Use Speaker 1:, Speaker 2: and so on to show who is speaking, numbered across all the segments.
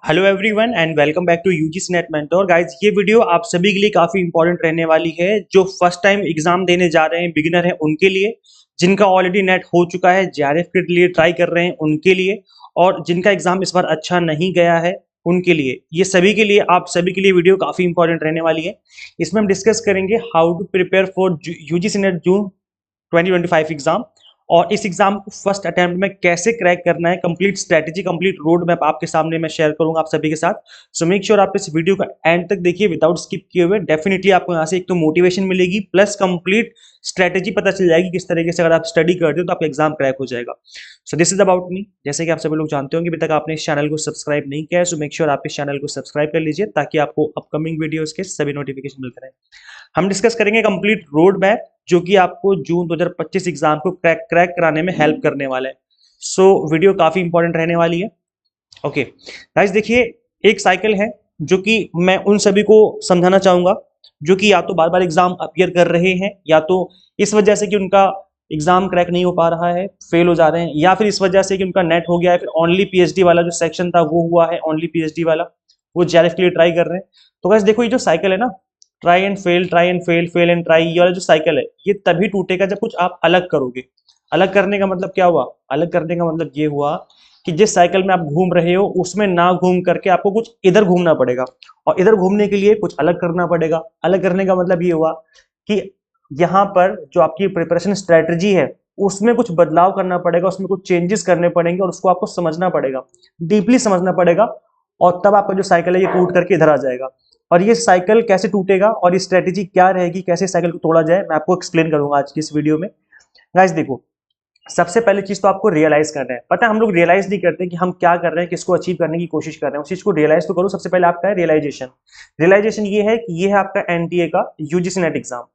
Speaker 1: Hello everyone and welcome back to UGC NET mentor guys. ये video आप सभी के लिए काफी इंपॉर्टेंट रहने वाली है। जो फर्स्ट टाइम एग्जाम देने जा रहे हैं, बिगिनर हैं उनके लिए, जिनका ऑलरेडी नेट हो चुका है, जेआरएफ के लिए ट्राई कर रहे हैं उनके लिए, और जिनका एग्जाम इस बार अच्छा नहीं गया है उनके लिए, ये सभी के लिए, आप सभी के लिए वीडियो काफी इंपॉर्टेंट रहने वाली है। इसमें हम डिस्कस करेंगे how to prepare for UGC NET June 2025 exam, और इस एग्जाम को फर्स्ट अटेम्प्ट में कैसे क्रैक करना है, complete strategy, complete road map आपके सामने मैं शेयर करूंगा आप सभी के साथ। सो मेक श्योर आप इस वीडियो का एंड तक देखिए विदाउट स्किप किए हुए। डेफिनेटली आपको यहाँ से एक तो मोटिवेशन मिलेगी, प्लस कंप्लीट स्ट्रेटेजी पता चल जाएगी किस तरीके से अगर आप स्टडी करते हो तो आपका एग्जाम क्रैक हो जाएगा। So this is about me. जैसे कि आप सभी लोग जानते होंगे, अभी तक आपने इस चैनल को सब्सक्राइब नहीं किया है, सो मेक श्योर आप इस चैनल को सब्सक्राइब कर लीजिए ताकि आपको अपकमिंग वीडियोज के सभी नोटिफिकेशन मिलते रहे। हम डिस्कस करेंगे कंप्लीट रोड मैप जो कि आपको जून 2025 एग्जाम को क्रैक कराने में हेल्प करने वाला है। सो वीडियो काफी इंपॉर्टेंट रहने वाली है। ओके गाइस, देखिए एक साइकिल है जो कि मैं उन सभी को समझाना चाहूंगा जो कि या तो बार बार एग्जाम अपीयर कर रहे हैं, या तो इस वजह से कि उनका एग्जाम क्रैक नहीं हो पा रहा है, फेल हो जा रहे हैं, या फिर इस वजह से कि उनका नेट हो गया है, फिर ओनली पीएचडी वाला जो सेक्शन था वो हुआ है, ओनली पीएचडी वाला, वो जेआरएफ के लिए ट्राई कर रहे हैं। तो गाइस देखो, ये जो साइकिल है ना, try and fail, try and fail, fail and try, ये वाला जो साइकिल है ये तभी टूटेगा जब कुछ आप अलग करोगे। अलग करने का मतलब क्या हुआ? अलग करने का मतलब ये हुआ कि जिस साइकिल में आप घूम रहे हो उसमें ना घूम करके आपको कुछ इधर घूमना पड़ेगा, और इधर घूमने के लिए कुछ अलग करना पड़ेगा। अलग करने का मतलब ये हुआ कि यहाँ पर जो आपकी प्रिपरेशन स्ट्रेटजी है उसमें कुछ बदलाव करना पड़ेगा, उसमें कुछ चेंजेस करने पड़ेंगे, और उसको आपको समझना पड़ेगा, डीपली समझना पड़ेगा, और तब आपका जो साइकिल है ये टूट करके इधर आ जाएगा। और ये साइकिल कैसे टूटेगा और ये स्ट्रेटेजी क्या रहेगी, कैसे साइकिल को तोड़ा जाए, मैं आपको एक्सप्लेन करूंगा आज की इस वीडियो में। गाइस देखो, सबसे पहले चीज तो आपको रियलाइज करना है। पता है हम लोग रियलाइज नहीं करते कि हम क्या कर रहे हैं, किसको अचीव करने की कोशिश कर रहे हैं। उस चीज को रियलाइज तो करो। सबसे पहले आपका है रियलाइजेशन। रियलाइजेशन ये है कि ये है आपका एनटीए का यूजीसी नेट एग्जाम।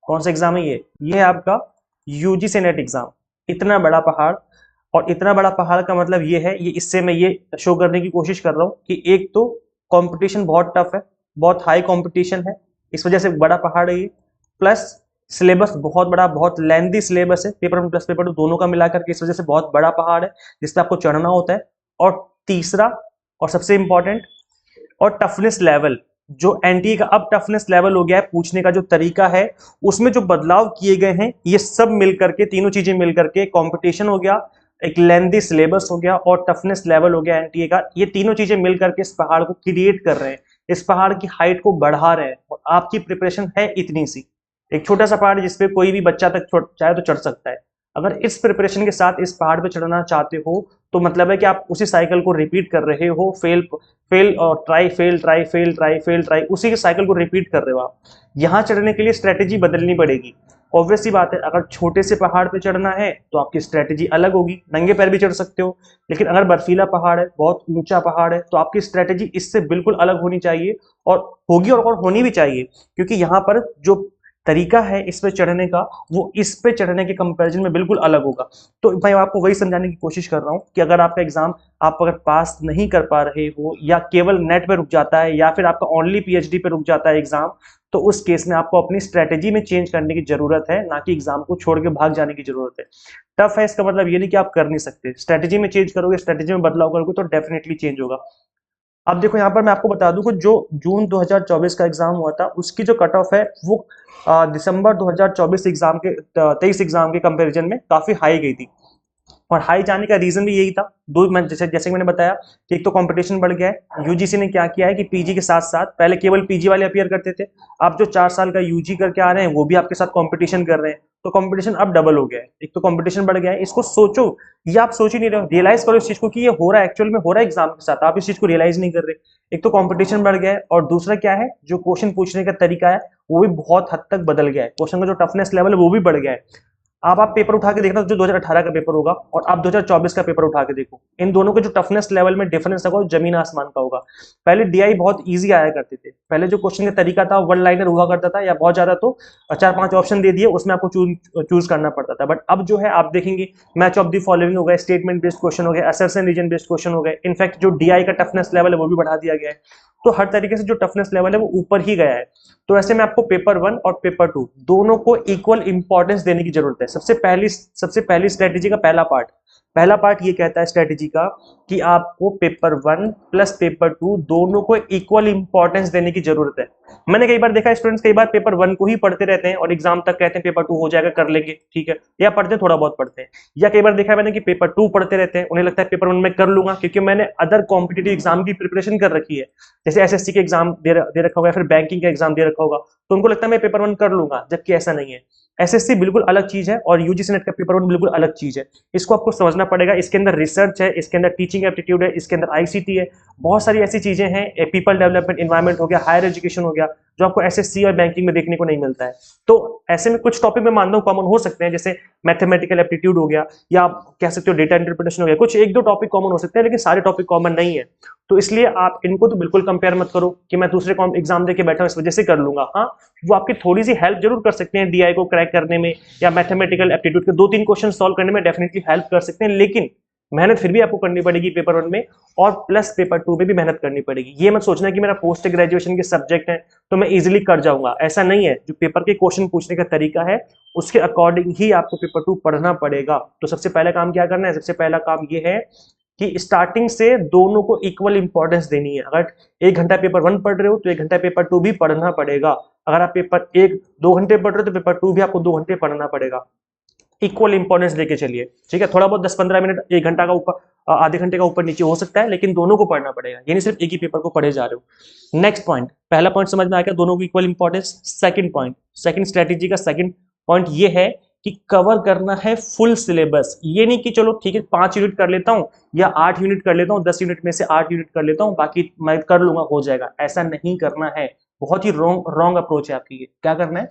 Speaker 1: कौन सा एग्जाम है ये है आपका यूजीसी नेट एग्जाम। इतना बड़ा पहाड़, और इतना बड़ा पहाड़ का मतलब ये है, ये इससे मैं ये शो करने की कोशिश कर रहा हूँ कि एक तो कंपटीशन बहुत टफ है, बहुत हाई कंपटीशन है, इस वजह से बड़ा पहाड़ है ये, प्लस सिलेबस बहुत बड़ा, बहुत लेंथी सिलेबस है, पेपर 1 प्लस पेपर 2 दोनों का मिलाकर के, इस वजह से बहुत बड़ा पहाड़ है जिसपे आपको चढ़ना होता है। और तीसरा और सबसे इंपॉर्टेंट, और टफनेस लेवल, जो एनटीए का अब टफनेस लेवल हो गया है, पूछने का जो तरीका है उसमें जो बदलाव किए गए हैं, ये सब मिलकर के, तीनों चीजें मिलकर के, कंपटीशन हो गया, एक लेंथी सिलेबस हो गया, और टफनेस लेवल हो गया एनटीए का, ये तीनों चीजें मिलकर के इस पहाड़ को क्रिएट कर रहे हैं, इस पहाड़ की हाइट को बढ़ा रहे हैं। और आपकी प्रिपरेशन है इतनी सी, एक छोटा सा पहाड़ जिसपे कोई भी बच्चा तक चाहे तो चढ़ सकता है। अगर इस प्रिपरेशन के साथ इस पहाड़ पे चढ़ना चाहते हो तो मतलब है कि आप उसी साइकिल को रिपीट कर रहे हो, फेल फेल और try, fail try, fail try, fail try, उसी के साइकिल को रिपीट कर रहे हो आप। यहाँ चढ़ने के लिए स्ट्रेटेजी बदलनी पड़ेगी। ऑब्वियस सी बात है, अगर छोटे से पहाड़ पे चढ़ना है तो आपकी स्ट्रेटेजी अलग होगी, नंगे पैर भी चढ़ सकते हो। लेकिन अगर बर्फीला पहाड़ है, बहुत ऊंचा पहाड़ है, तो आपकी स्ट्रेटेजी इससे बिल्कुल अलग होनी चाहिए, और होगी, और होनी भी चाहिए, क्योंकि यहाँ पर जो तरीका है इस पे चढ़ने का, वो इस पे चढ़ने के कंपैरिजन में बिल्कुल अलग होगा। तो मैं आपको वही समझाने की कोशिश कर रहा हूँ कि अगर आपका एग्जाम आप अगर पास नहीं कर पा रहे हो, या केवल नेट पे रुक जाता है, या फिर आपका ओनली पीएचडी पे रुक जाता है एग्जाम, तो उस केस में आपको अपनी स्ट्रेटेजी में चेंज करने की जरूरत है, ना कि एग्जाम को छोड़ के भाग जाने की जरूरत है। टफ है इसका मतलब ये नहीं कि आप कर नहीं सकते, स्ट्रेटेजी में चेंज करोगे, स्ट्रेटेजी में बदलाव करोगे तो डेफिनेटली चेंज होगा। अब देखो यहाँ पर मैं आपको बता दूं कि जो जून 2024 का एग्जाम हुआ था उसकी जो कट ऑफ है वो दिसंबर 2024 एग्जाम के 23 एग्जाम के कंपैरिजन में काफी हाई गई थी। और हाई जाने का रीजन भी यही था, दो मैं जैसे मैंने बताया कि एक तो कंपटीशन बढ़ गया है। यूजीसी ने क्या किया है कि पीजी के साथ साथ, पहले केवल पीजी वाले अपीयर करते थे, अब जो 4 साल का यूजी करके आ रहे हैं वो भी आपके साथ कंपटीशन कर रहे हैं, तो कंपटीशन अब डबल हो गया है। एक तो कंपटीशन बढ़ गया है, इसको सोचो, ये आप सोच ही नहीं रहे हो, रियलाइज करो इस चीज को कि ये हो रहा है, एक्चुअल में हो रहा है एग्जाम के साथ, आप इस चीज को रियलाइज नहीं कर रहे। एक तो कंपटीशन बढ़ गया है, और दूसरा क्या है, जो क्वेश्चन पूछने का तरीका है वो भी बहुत हद तक बदल गया है, क्वेश्चन का जो टफनेस लेवल है वो भी बढ़ गया है। आप पेपर उठा के देखना, जो 2018 का पेपर होगा और आप 2024 का पेपर उठा के देखो, इन दोनों के जो टफनेस लेवल में डिफरेंस होगा जमीन आसमान का होगा। पहले डीआई बहुत इजी आया करते थे, पहले जो क्वेश्चन का तरीका था वन लाइनर हुआ करता था, या बहुत ज्यादा तो 4-5 ऑप्शन दे दिए, उसमें आपको चूज करना पड़ता था। बट अब जो है आप देखेंगे, मैच ऑफ द फॉलोइंग हो गए, स्टेटमेंट बेस्ड क्वेश्चन हो गए, असर्शन रीजन बेस्ड क्वेश्चन हो गए, इनफैक्ट जो डीआई का टफनेस लेवल है वो भी बढ़ा दिया गया है। तो हर तरीके से जो टफनेस लेवल है वो ऊपर ही गया है। तो ऐसे में आपको पेपर 1 और पेपर 2 दोनों को इक्वल इंपॉर्टेंस देने की जरूरत है। सबसे पहली स्ट्रेटेजी का पहला पार्ट, पहला पार्ट ये कहता है स्ट्रेटेजी का कि आपको पेपर 1 प्लस पेपर 2 दोनों को इक्वल इंपॉर्टेंस देने की जरूरत है। मैंने कई बार देखा स्टूडेंट्स कई बार पेपर 1 को ही पढ़ते रहते हैं और एग्जाम तक कहते हैं पेपर 2 हो जाएगा कर लेंगे, ठीक है, या पढ़ते हैं थोड़ा बहुत पढ़ते हैं, या कई बार देखा मैंने कि पेपर 2 पढ़ते रहते हैं, उन्हें लगता है पेपर 1 में कर लूंगा क्योंकि मैंने अदर कॉम्पिटिटिव एग्जाम की प्रिपरेशन कर रखी है, जैसे एसएससी के एग्जाम दे रखा होगा, फिर बैंकिंग का एग्जाम दे रखा होगा, तो उनको लगता है मैं पेपर 1 कर लूंगा, जबकि ऐसा नहीं है। एसएससी बिल्कुल अलग चीज है और यूजीसी नेट का पेपर 1 बिल्कुल अलग चीज है। इसको आपको समझना पड़ेगा। इसके अंदर रिसर्च है, इसके अंदर टीचिंग एप्टीट्यूड है, इसके अंदर आईसीटी है, बहुत सारी ऐसी चीजें हैं, पीपल डेवलपमेंट, एनवायरमेंट हो गया, हायर एजुकेशन हो गया, जो आपको एसएससी और बैंकिंग में देखने को नहीं मिलता है। तो ऐसे में कुछ टॉपिक में मानता हूं कॉमन हो सकते हैं, जैसे मैथमेटिकल एप्टीट्यूड हो गया, या आप कह सकते हो डेटा इंटरप्रिटेशन हो गया, कुछ एक दो टॉपिक कॉमन हो सकते हैं, लेकिन सारे टॉपिक कॉमन नहीं है। तो इसलिए आप इनको तो बिल्कुल कंपेयर मत करो कि मैं दूसरे एग्जाम देके बैठा हूं इस वजह से कर लूंगा। हाँ, वो आपकी थोड़ी सी हेल्प जरूर कर सकते हैं डीआई को क्रैक करने में, या मैथमेटिकल एप्टीट्यूड के 2-3 क्वेश्चन सॉल्व करने में डेफिनेटली हेल्प कर सकते हैं, लेकिन मेहनत फिर भी आपको करनी पड़ेगी पेपर 1 में, और प्लस पेपर 2 में भी मेहनत करनी पड़ेगी। ये मत सोचना कि मेरा पोस्ट ग्रेजुएशन के सब्जेक्ट है तो मैं इजीली कर जाऊंगा, ऐसा नहीं है। जो पेपर के क्वेश्चन पूछने का तरीका है उसके अकॉर्डिंग ही आपको पेपर 2 पढ़ना पड़ेगा। तो सबसे पहला काम क्या करना है? सबसे पहला काम ये है कि स्टार्टिंग से दोनों को इक्वल इंपॉर्टेंस देनी है। अगर 1 घंटा पेपर 1 पढ़ रहे हो तो 1 घंटा पेपर 2 भी पढ़ना पड़ेगा। अगर आप पेपर 1-2 घंटे पढ़ रहे हो तो पेपर 2 भी आपको 2 घंटे पढ़ना पड़ेगा। इक्वल इंपॉर्टेंस देके चलिए, ठीक है। थोड़ा बहुत 10-15 मिनट, 1 घंटा का ऊपर, आधे घंटे का ऊपर नीचे हो सकता है, लेकिन दोनों को पढ़ना पड़ेगा। ये नहीं सिर्फ एक ही पेपर को पढ़े जा रहे हो। नेक्स्ट पॉइंट, पहला पॉइंट समझ में आ गया, दोनों को equal importance. Second point, second strategy का सेकंड पॉइंट ये है कि कवर करना है फुल सिलेबस। ये नहीं कि चलो ठीक है 5 यूनिट कर लेता हूं या 8 यूनिट कर लेता हूं, 10 यूनिट में से 8 यूनिट कर लेता हूं, बाकी मैं कर लूंगा, हो जाएगा। ऐसा नहीं करना है, बहुत ही रॉन्ग अप्रोच है आपकी। ये क्या करना है?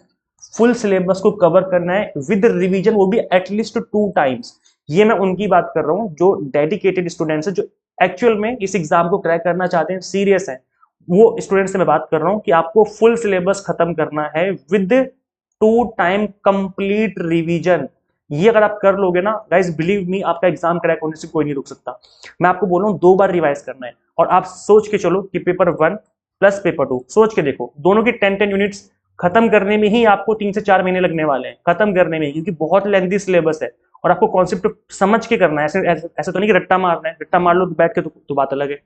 Speaker 1: फुल सिलेबस को कवर करना है विद रिवीजन, वो भी एटलीस्ट 2 टाइम्स। ये मैं उनकी बात कर रहा हूं जो डेडिकेटेड स्टूडेंट्स हैं, जो एक्चुअल में इस एग्जाम को क्रैक करना चाहते हैं, सीरियस हैं। वो स्टूडेंट्स से मैं बात कर रहा हूं कि आपको फुल सिलेबस खत्म करना है विद 2 टाइम कंप्लीट रिवीजन। ये अगर आप कर लोगे ना गाइस, बिलीव मी, आपका एग्जाम क्रैक होने से कोई नहीं रोक सकता। मैं आपको बोल रहा हूं 2 बार रिवाइज करना है, और आप सोच के चलो कि पेपर 1 प्लस पेपर 2, सोच के देखो, दोनों की 10-10 यूनिट्स खत्म करने में ही आपको 3 से 4 महीने लगने वाले हैं, खत्म करने में, क्योंकि बहुत लेंथी सिलेबस है और आपको कॉन्सेप्ट समझ के करना है। ऐसे तो नहीं कि रट्टा मारना है, रट्टा मार लो बैठ के तो बात अलग है।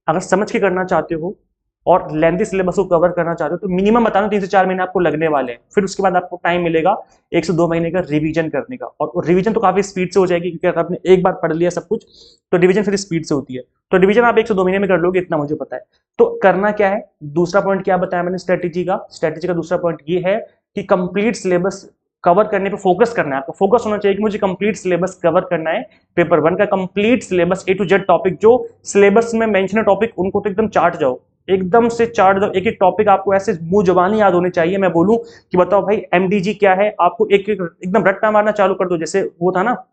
Speaker 1: अगर समझ के करना चाहते हो और लेंथी सिलेबस को कवर करना चाहते हो तो मिनिमम बताना 3 से 4 महीने आपको लगने वाले हैं। फिर उसके बाद आपको टाइम मिलेगा 1 से 2 महीने का रिवीजन करने का, और रिवीजन तो काफी स्पीड से हो जाएगी, क्योंकि अगर आपने एक बार पढ़ लिया सब कुछ तो रिवीजन फिर स्पीड से होती है। तो रिवीजन आप 1 से 2 महीने में कर लोगे, इतना मुझे पता है। तो करना क्या है? दूसरा पॉइंट क्या बताया मैंने स्ट्रेटेजी का दूसरा पॉइंट ये है कि कंप्लीट सिलेबस कवर करने पे फोकस करना है। आपको फोकस होना चाहिए कि मुझे कंप्लीट सिलेबस कवर करना है। पेपर 1 का complete syllabus A to Z topic, जो सिलेबस में मेंशन है टॉपिक, उनको तो एकदम चाट जाओ, एकदम से चाट दो। एक एक टॉपिक आपको ऐसे मुंह जुबानी याद होने चाहिए। मैं बोलूं कि बताओ भाई MDG क्या है, आपको एक एक एकदम रट्टा मारना चालू कर दो। जैसे वो था ना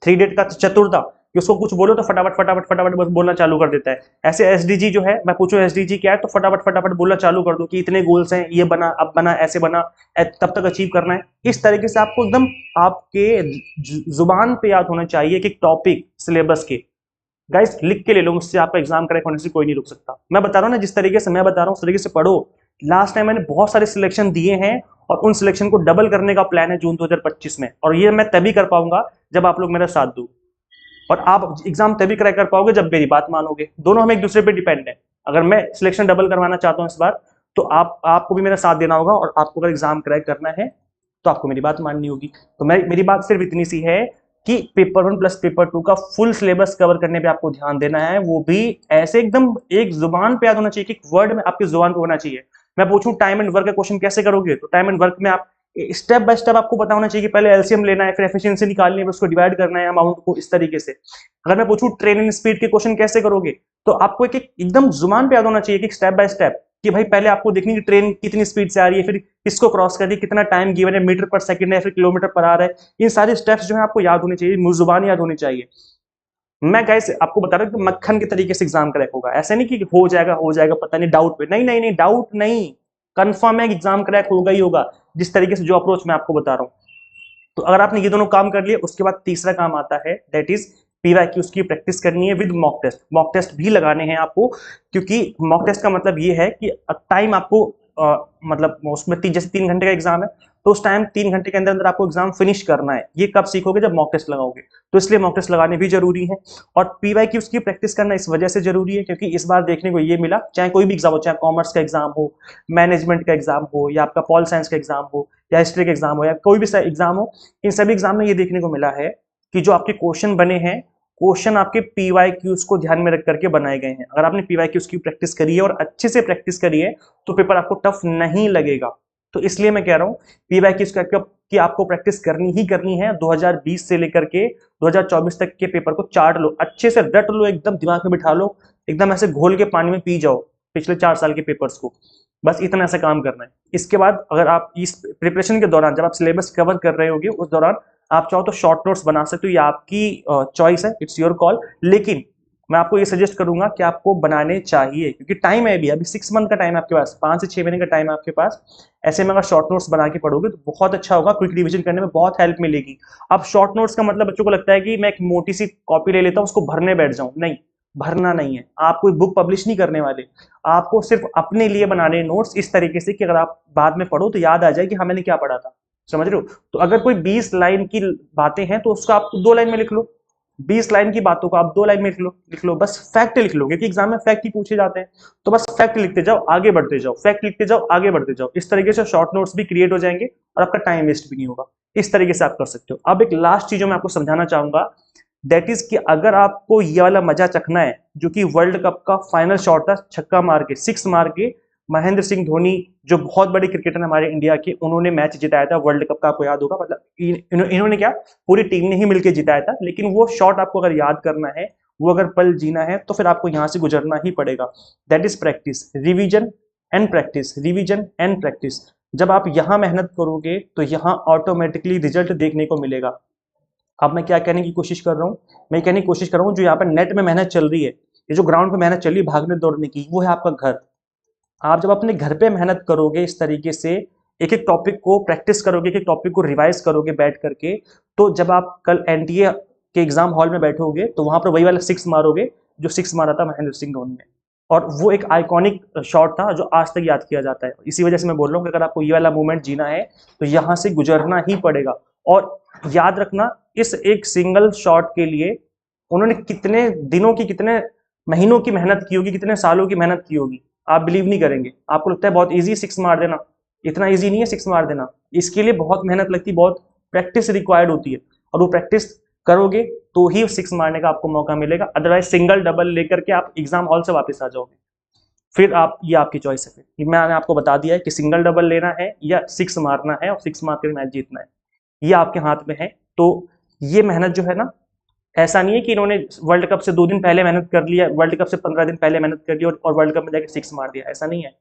Speaker 1: 3 इडियट का चतुर्था, कि उसको कुछ बोलो तो फटाफट फटाफट फटाफट बस बोलना चालू कर देता है। ऐसे एसडीजी जो है, मैं पूछूं एसडीजी क्या है तो फटाफट फटाफट बोलना चालू कर दो कि इतने गोल्स हैं, ये बना, अब बना, ऐसे बना, तब तक अचीव करना है। इस तरीके से आपको एकदम आपके जुबान पे याद होना चाहिए कि टॉपिक सिलेबस के। गाइस लिख के ले लो मुझसे, आपका एग्जाम क्रैक होने से कोई नहीं रुक सकता। मैं बता रहा हूँ ना, जिस तरीके से मैं बता रहा हूँ उस तरीके से पढ़ो। लास्ट टाइम मैंने बहुत सारे सिलेक्शन दिए हैं और उन सिलेक्शन को डबल करने का प्लान है जून 2025 में, और ये मैं तभी कर पाऊंगा जब आप लोग मेरा साथ दो, और आप एग्जाम तभी क्रैक कर पाओगे जब मेरी बात मानोगे। दोनों हम एक दूसरे पे डिपेंड है। अगर मैं सिलेक्शन डबल करवाना चाहता हूं इस बार, तो आपको भी मेरा साथ देना होगा, और आपको अगर एग्जाम क्रैक करना है तो आपको मेरी बात माननी होगी। तो मेरी बात सिर्फ इतनी सी है कि पेपर 1 प्लस पेपर 2 का फुल सिलेबस कवर करने पे आपको ध्यान देना है, वो भी ऐसे एकदम एक जुबान पे याद होना चाहिए कि वर्ड में आपकी जुबान पे होना चाहिए। मैं पूछूं टाइम एंड वर्क का क्वेश्चन कैसे करोगे, तो टाइम एंड वर्क में आप स्टेप बाय स्टेप आपको पता होना चाहिए कि पहले एलसीएम लेना है, फिर एफिशिएंसी निकालनी है, उसको डिवाइड करना है अमाउंट को, इस तरीके से। अगर मैं पूछूं ट्रेन एंड स्पीड के क्वेश्चन कैसे करोगे, तो आपको एक एकदम जुबान पे याद होना चाहिए कि स्टेप बाय स्टेप, कि भाई पहले आपको देखनी कि ट्रेन कितनी स्पीड से आ रही है, फिर किसको क्रॉस कर रही है, कितना टाइम गिवन है, मीटर पर सेकंड है, फिर किलोमीटर पर आवर है। इन सारे स्टेप्स जो है आपको याद होने चाहिए, मुंह जुबान याद होनी चाहिए। मैं गाइस आपको बता रहा हूं कि मक्खन के तरीके से एग्जाम क्रैक होगा। ऐसा नहीं कि हो जाएगा पता नहीं, डाउट पे, नहीं नहीं नहीं, डाउट नहीं, कंफर्म है कि एग्जाम क्रैक होगा ही होगा, जिस तरीके से जो अप्रोच मैं आपको बता रहा हूं। तो अगर आपने ये दोनों काम कर लिए, उसके बाद तीसरा काम आता है, दैट इज पीवाईक्यूज की प्रैक्टिस करनी है with mock test. Mock test भी लगाने हैं आपको, क्योंकि मॉक टेस्ट का मतलब ये है कि टाइम आपको मतलब उसमें जैसे 3 घंटे का एग्जाम है, तो उस टाइम 3 घंटे के अंदर अंदर आपको एग्जाम फिनिश करना है। ये कब सीखोगे? जब मॉक टेस्ट लगाओगे। तो इसलिए मॉक टेस्ट लगाने भी जरूरी है। और पीवाईक्यूज की प्रैक्टिस करना इस वजह से जरूरी है क्योंकि इस बार देखने को ये मिला, चाहे कोई भी एग्जाम हो, चाहे कॉमर्स का एग्जाम हो, मैनेजमेंट का एग्जाम हो, या आपका पॉल साइंस का एग्जाम हो, या हिस्ट्री का एग्जाम हो, या कोई भी एग्जाम हो, इन सभी एग्जाम में ये देखने को मिला है कि जो आपके क्वेश्चन बने हैं, क्वेश्चन आपके पीवाईक्यूज को ध्यान में रख करके बनाए गए हैं। अगर आपने पीवाईक्यूज की प्रैक्टिस करी है और अच्छे से प्रैक्टिस करी है तो पेपर आपको टफ नहीं लगेगा। तो इसलिए मैं कह रहा हूं पीवाईक्यूज की आपको प्रैक्टिस करनी ही करनी है। 2020 से लेकर के 2024 तक के पेपर को चाट लो, अच्छे से रट लो, एकदम दिमाग में बिठा लो, एकदम ऐसे घोल के पानी में पी जाओ पिछले 4 साल के पेपर्स को। बस इतना ऐसा काम करना है। इसके बाद अगर आप इस प्रिपरेशन के दौरान जब आप सिलेबस कवर कर रहे होगे उस दौरान आप चाहो तो शॉर्ट नोट्स बना सकते हो, ये आपकी चॉइस है, इट्स योर कॉल। लेकिन मैं आपको ये सजेस्ट करूंगा कि आपको बनाने चाहिए क्योंकि टाइम है अभी 6 मंथ का टाइम है आपके पास, 5 से 6 महीने का टाइम है आपके पास। ऐसे में अगर शॉर्ट नोट्स बना के पढ़ोगे तो बहुत अच्छा होगा, क्विक रिवीजन करने में बहुत हेल्प मिलेगी। अब शॉर्ट नोट्स का मतलब बच्चों को लगता है कि मैं एक मोटी सी कॉपी ले लेता हूँ उसको भरने बैठ जाऊं। नहीं, भरना नहीं है। आप कोई बुक पब्लिश नहीं करने वाले, आपको सिर्फ अपने लिए बनाने नोट्स इस तरीके से कि अगर आप बाद में पढ़ो तो याद आ जाए कि हाँ मैंने क्या पढ़ा था। समझ रहे हो? तो अगर कोई 20 लाइन की बातें हैं तो उसको आप 2 लाइन में लिख लो, 20 लाइन की बातों को आप 2 लाइन में लिख लो, बस फैक्ट लिख लो क्योंकि एग्जाम में फैक्ट ही पूछे जाते हैं। तो बस फैक्ट लिखते जाओ, आगे बढ़ते जाओ, फैक्ट लिखते जाओ, आगे बढ़ते जाओ। इस तरीके से शॉर्ट नोट्स भी क्रिएट हो जाएंगे और आपका टाइम वेस्ट भी नहीं होगा। इस तरीके से आप कर सकते हो। अब एक लास्ट चीज मैं आपको समझाना चाहूंगा, दैट इज कि अगर आपको ये वाला मजा चखना है जो कि वर्ल्ड कप का फाइनल शॉट था, छक्का मार के 6 मार के महेंद्र सिंह धोनी जो बहुत बड़े क्रिकेटर है हमारे इंडिया के, उन्होंने मैच जिताया था वर्ल्ड कप का, आपको याद होगा। मतलब इन्होंने क्या, पूरी टीम ने ही मिलकर जिताया था। लेकिन वो शॉट आपको अगर याद करना है, वो अगर पल जीना है तो फिर आपको यहां से गुजरना ही पड़ेगा। That is practice, revision and practice, revision and practice. जब आप यहां मेहनत करोगे तो यहां ऑटोमेटिकली रिजल्ट देखने को मिलेगा। अब मैं क्या कहने की कोशिश कर रहा हूँ, मैं कहने की कोशिश कर रहा हूँ जो यहाँ पर नेट में मेहनत चल रही है, ये जो ग्राउंड पे मेहनत चल रही है भागने दौड़ने की, वो है आपका घर। आप जब अपने घर पे मेहनत करोगे इस तरीके से, एक एक टॉपिक को प्रैक्टिस करोगे, एक एक टॉपिक को रिवाइज करोगे बैठ करके, तो जब आप कल एनडीए के एग्जाम हॉल में बैठोगे तो वहां पर वही वाला 6 मारोगे जो 6 मारा था महेंद्र सिंह धोनी ने। और वो एक आइकॉनिक शॉट था जो आज तक याद किया जाता है। इसी वजह से मैं बोल रहा हूँ कि अगर आपको ये वाला मूवमेंट जीना है तो यहां से गुजरना ही पड़ेगा। और याद रखना, इस एक सिंगल शॉट के लिए उन्होंने कितने दिनों की, कितने महीनों की मेहनत की होगी, कितने सालों की मेहनत की होगी। आप बिलीव नहीं करेंगे, आपको लगता है बहुत इजी 6 मार देना, इतना इजी नहीं है 6 मार देना। इसके लिए बहुत मेहनत लगती है, बहुत प्रैक्टिस रिक्वायर्ड होती है। और वो प्रैक्टिस करोगे तो ही 6 मारने का आपको मौका मिलेगा, अदरवाइज सिंगल डबल लेकर के आप एग्जाम हॉल से वापस आ जाओगे। फिर आप, ये आपकी चॉइस है। फिर मैंने आपको बता दिया है कि सिंगल डबल लेना है या 6 मारना है और 6 मार कर मैच जीतना है, ये आपके हाथ में है। तो ये मेहनत जो है ना, ऐसा नहीं है कि इन्होंने वर्ल्ड कप से 2 दिन पहले मेहनत कर लिया, वर्ल्ड कप से 15 दिन पहले मेहनत कर ली और वर्ल्ड कप में जाके 6 मार दिया, ऐसा नहीं है।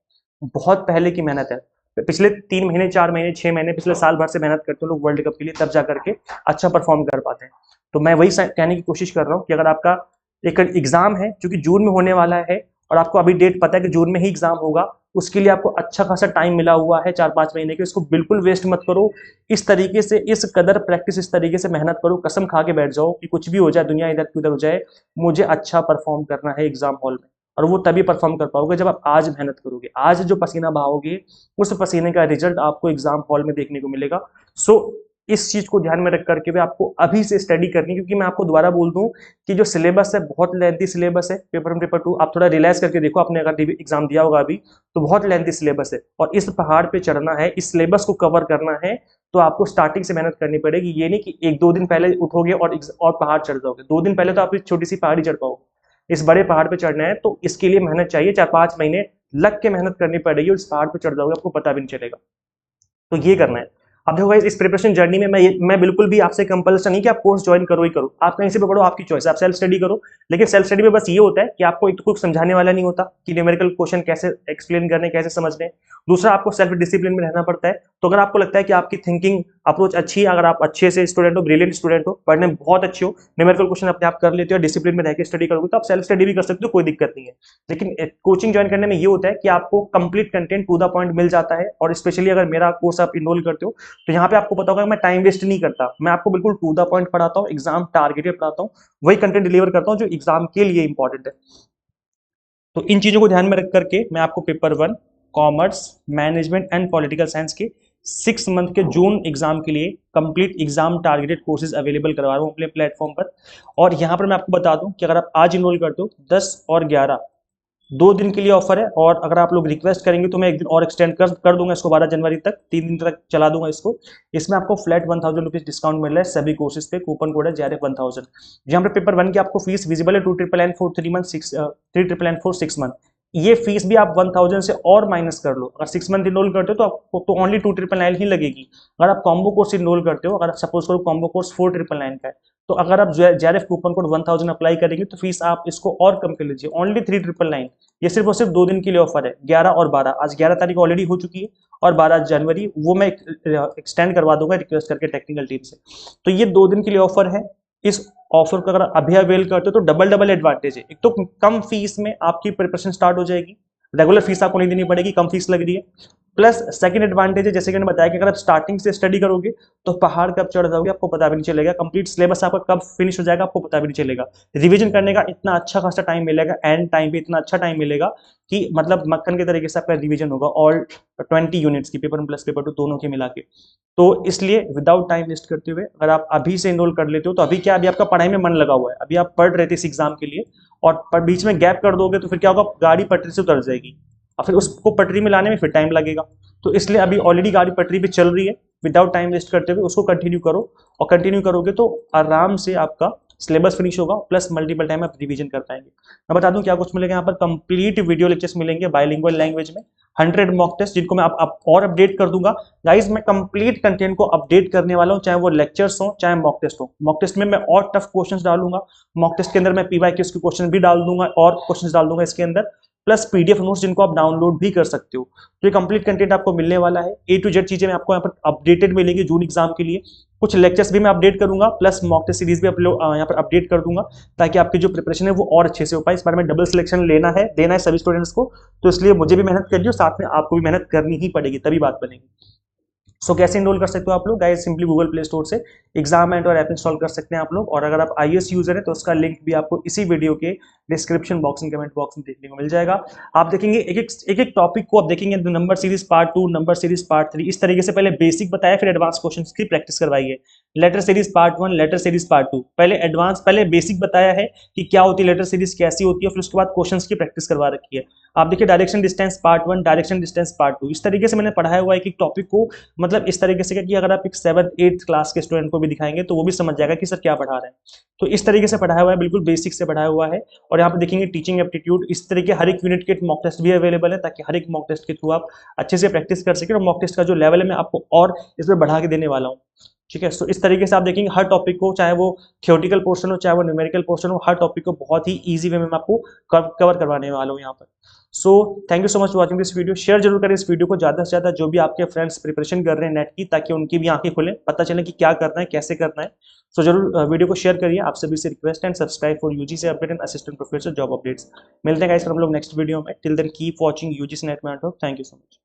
Speaker 1: बहुत पहले की मेहनत है, पिछले 3 महीने, 4 महीने, 6 महीने, पिछले साल भर से मेहनत करते हैं लोग वर्ल्ड कप के लिए, तब जा करके अच्छा परफॉर्म कर पाते हैं। तो मैं वही कहने की कोशिश कर रहा हूँ कि अगर आपका एक एग्जाम है जो कि जून में होने वाला है और आपको अभी डेट पता है कि जून में ही एग्जाम होगा, उसके लिए आपको अच्छा खासा टाइम मिला हुआ है 4-5 महीने के, इसको बिल्कुल वेस्ट मत करो। इस तरीके से, इस कदर प्रैक्टिस, इस तरीके से मेहनत करो, कसम खा के बैठ जाओ कि कुछ भी हो जाए, दुनिया इधर की उधर हो जाए, मुझे अच्छा परफॉर्म करना है एग्जाम हॉल में। और वो तभी परफॉर्म कर पाओगे जब आप आज मेहनत करोगे, आज जो पसीना बहाओगे उस पसीने का रिजल्ट आपको एग्जाम हॉल में देखने को मिलेगा। सो इस चीज को ध्यान में रख करके भी आपको अभी से स्टडी करनी, क्योंकि मैं आपको दोबारा बोल दूं कि जो सिलेबस है बहुत लेंथी सिलेबस है। पेपर 1 पेपर 2 आप थोड़ा रिलैक्स करके देखो, आपने अगर एग्जाम दिया होगा अभी तो बहुत लेंथी सिलेबस है और इस पहाड़ पे चढ़ना है, इस सिलेबस को कवर करना है तो आपको स्टार्टिंग से मेहनत करनी पड़ेगी। ये नहीं कि 1-2 दिन पहले उठोगे और पहाड़ चढ़ जाओगे। 2 दिन पहले तो आप इस छोटी सी पहाड़ी चढ़ पाओगे, इस बड़े पहाड़ पे चढ़ना है तो इसके लिए मेहनत चाहिए, 4-5 महीने लग के मेहनत करनी पड़ेगी और इस पहाड़ पे चढ़ जाओगे, आपको पता भी नहीं चलेगा। तो ये करना है। अब देखो इस प्रिपरेशन जर्नी में मैं बिल्कुल भी आपसे कंपल्सन नहीं कि आप कोर्स ज्वाइन करो ही करो, आप कहीं से भी पढ़ो, आपकी चॉइस है, आप सेल्फ स्टडी करो। लेकिन सेल्फ स्टडी में बस ये होता है कि आपको एक तो कुछ समझाने वाला नहीं होता कि न्यूमेरिकल क्वेश्चन कैसे एक्सप्लेन करने, कैसे समझने। दूसरा, आपको सेल्फ डिसिप्लिन में रहना पड़ता है। तो अगर आपको लगता है कि आपकी थिंकिंग अप्रोच अच्छी है, अगर आप अच्छे से स्टूडेंट हो, ब्रिलियंट स्टूडेंट हो, पढ़ने में बहुत अच्छे हो, न्यूमेरिकल क्वेश्चन अपने आप कर लेते हो, डिसिप्लिन में रहकर स्टडी करोगे, तो आप सेल्फ स्टडी भी कर सकते हो, कोई दिक्कत नहीं है। लेकिन कोचिंग ज्वाइन करने में ये होता है कि आपको complete content to the point मिल जाता है। और स्पेशली अगर मेरा कोर्स आप इनरोल करते हो तो यहाँ पे आपको पता होगा मैं टाइम वेस्ट नहीं करता, मैं आपको बिल्कुल टू द पॉइंट पढ़ाता हूँ, एग्जाम टारगेटेड पढ़ाता हूँ, वही कंटेंट डिलीवर करता हूँ जो एग्जाम के लिए इंपॉर्टेंट है। तो इन चीजों को ध्यान में रख करके मैं आपको paper 1 commerce, management and political science के 6 मंथ के जून एग्जाम के लिए complete exam targeted courses available करवा रहा हूँ अपने प्लेटफॉर्म पर। और यहाँ पर मैं आपको बता दूं कि अगर आप आज इनरोल करते हो 10 और 11 2 दिन के लिए ऑफर है, और अगर आप लोग रिक्वेस्ट करेंगे तो मैं एक दिन और एक्सटेंड कर दूंगा इसको 12 जनवरी तक, 3 दिन तक चला दूंगा इसको। इसमें आपको फ्लैट 1000 रुपीज डिस्काउंट मिल रहा है सभी कोर्सेज पे, कूपन कोड है JRF1000। जहाँ पर पेपर 1 की आपको फीस विजिबल है 2,999 फॉर 3 मंथ, 3,999 फॉर 6 मंथ। ये फीस भी आप 1000 से और माइनस कर लो, अगर 6 मंथ इनरोल करते हो तो आपको तो ओनली 2,999 ही लगेगी। अगर आप कॉम्बो कोर्स इनरोल करते हो, अगर सपोज करो कॉम्बो कोर्स 4,999 का है, तो अगर आप JRF कूपन कोड 1000 अप्लाई करेंगे तो फीस आप इसको और कम कर लीजिए, ओनली 3,999। ये सिर्फ और सिर्फ 2 दिन के लिए ऑफर है, 11 और 12। आज 11 तारीख ऑलरेडी हो चुकी है और 12 जनवरी वो मैं एक्सटेंड करवा दूंगा रिक्वेस्ट करके टेक्निकल टीम से। तो ये 2 दिन के लिए ऑफर है। इस ऑफर को अगर अभी अवेल करते हो तो डबल डबल एडवांटेज है। एक तो कम फीस में आपकी प्रिपरेशन स्टार्ट हो जाएगी, रेगुलर फीस आपको नहीं देनी पड़ेगी, कम फीस लग रही है। प्लस सेकंड एडवांटेज है, जैसे कि मैंने बताया कि अगर आप स्टार्टिंग से स्टडी करोगे तो पहाड़ कब चढ़ जाओगे आपको पता भी नहीं चलेगा, कंप्लीट सिलेबस आपका कब फिनिश हो जाएगा आपको पता भी नहीं चलेगा। रिवीजन करने का इतना अच्छा खासा टाइम मिलेगा, एंड टाइम पे इतना अच्छा टाइम मिलेगा कि मतलब मक्खन के तरीके से आपका रिवीजन होगा ऑल 20 यूनिट्स की, पेपर 1 प्लस पेपर 2 दोनों के मिला के। तो इसलिए विदाउट टाइम वेस्ट करते हुए अगर आप अभी से इनरोल कर लेते हो तो अभी क्या, अभी आपका पढ़ाई में मन लगा हुआ है, अभी आप पढ़ रहे थे इस एग्जाम के लिए, और बीच में गैप कर दोगे तो फिर क्या होगा, गाड़ी पटरी से उतर जाएगी और फिर उसको पटरी में लाने में फिर टाइम लगेगा। तो इसलिए अभी ऑलरेडी गाड़ी पटरी पे चल रही है, विदाउट टाइम वेस्ट करते हुए उसको कंटिन्यू करो, और कंटिन्यू करोगे तो आराम से आपका सिलेबस फिनिश होगा, प्लस मल्टीपल टाइम आप रिवीजन कर पाएंगे। मैं बता दूं क्या कुछ मिलेगा यहाँ पर, कंप्लीट वीडियो लेक्चर्स मिलेंगे बाइलिंगुअल लैंग्वेज में, 100 मॉक टेस्ट जिनको मैं आप और अपडेट कर दूंगा। गाइस मैं कंप्लीट कंटेंट को अपडेट करने वाला हूं, चाहे वो लेक्चर्स हो चाहे मॉक टेस्ट हो। मॉक टेस्ट में मैं और टफ क्वेश्चंस डालूंगा, मॉक टेस्ट के अंदर मैं PYQs के क्वेश्चन भी डाल दूंगा और क्वेश्चंस डाल दूंगा इसके अंदर, प्लस PDF नोट्स जिनको आप डाउनलोड भी कर सकते हो। तो ये कंप्लीट कंटेंट आपको मिलने वाला है, A to Z चीजें मैं आपको यहाँ पर अपडेटेड मिलेंगी जून एग्जाम के लिए। कुछ लेक्चर्स भी मैं अपडेट करूंगा, प्लस मॉक टेस्ट सीरीज भी यहाँ पर अपडेट कर दूंगा, ताकि आपकी जो प्रिपरेशन है वो और अच्छे से हो पाए। इस बारे में डबल सिलेक्शन देना है सभी स्टूडेंट्स को, तो इसलिए मुझे भी मेहनत करिए और साथ में आपको भी मेहनत करनी ही पड़ेगी, तभी बात बनेगी। सो कैसे इनरोल कर सकते हो आप लोग guys, simply Google play store से एग्जाम मेंटोर ऐप इंस्टॉल कर सकते हैं आप लोग, और अगर आप iOS यूजर है तो उसका लिंक भी आपको इसी वीडियो के description box and comment box में देखने को मिल जाएगा। आप देखेंगे एक एक टॉपिक को आप देखेंगे, number series part 2, number series part 3, इस तरीके से पहले बेसिक बताया फिर एडवांस क्वेश्चन की प्रैक्टिस करवाई है। Letter series part 1, letter series part 2, पहले बेसिक बताया है कि क्या होती है लेटर सीरीज, कैसी होती है, फिर उसके बाद क्वेश्चन की प्रैक्टिस करवा रखी है। आप देखिए direction distance part 1, direction distance part 2, इस तरीके से मैंने पढ़ाया हुआ है कि टॉपिक को, मतलब इस तरीके से कि अगर आप एक 7th 8th क्लास के स्टूडेंट को भी दिखाएंगे तो वो भी समझ जाएगा कि सर क्या पढ़ा रहे हैं। तो इस तरीके से पढ़ाया हुआ है, बिल्कुल बेसिक से पढ़ाया हुआ है। और यहाँ पे देखेंगे टीचिंग एप्टीट्यूड, इस तरीके हर एक यूनिट के मॉक टेस्ट भी अवेलेबल है, ताकि हर एक मॉक टेस्ट के थ्रू आप अच्छे से प्रैक्टिस कर सके, और मॉक टेस्ट का जो लेवल है मैं आपको और इसमें बढ़ा के देने वाला हूँ। ठीक है, सो इस तरीके से आप देखेंगे हर टॉपिक को, चाहे वो थियोरेटिकल पोर्शन हो चाहे वो न्यूमेरिकल पोर्शन हो, हर टॉपिक को बहुत ही इजी वे में मैं आपको कवर करवाने वाला हूँ यहाँ पर। So thank you so much for watching this video. Share जरूर करें इस वीडियो को ज़्यादा से ज़्यादा, जो भी आपके फ्रेंड्स प्रिपरेशन कर रहे हैं नेट की, ताकि उनकी भी आंखें खुलें, पता चले कि क्या करना है कैसे करना है। सो जरूर वीडियो को शेयर करिए, आप सभी से request, and subscribe for UGC update and assistant professor job updates. मिलते हैं गाइस हम लोग नेक्स्ट वीडियो में, till then keep watching UGC NET mentor. Thank you so much.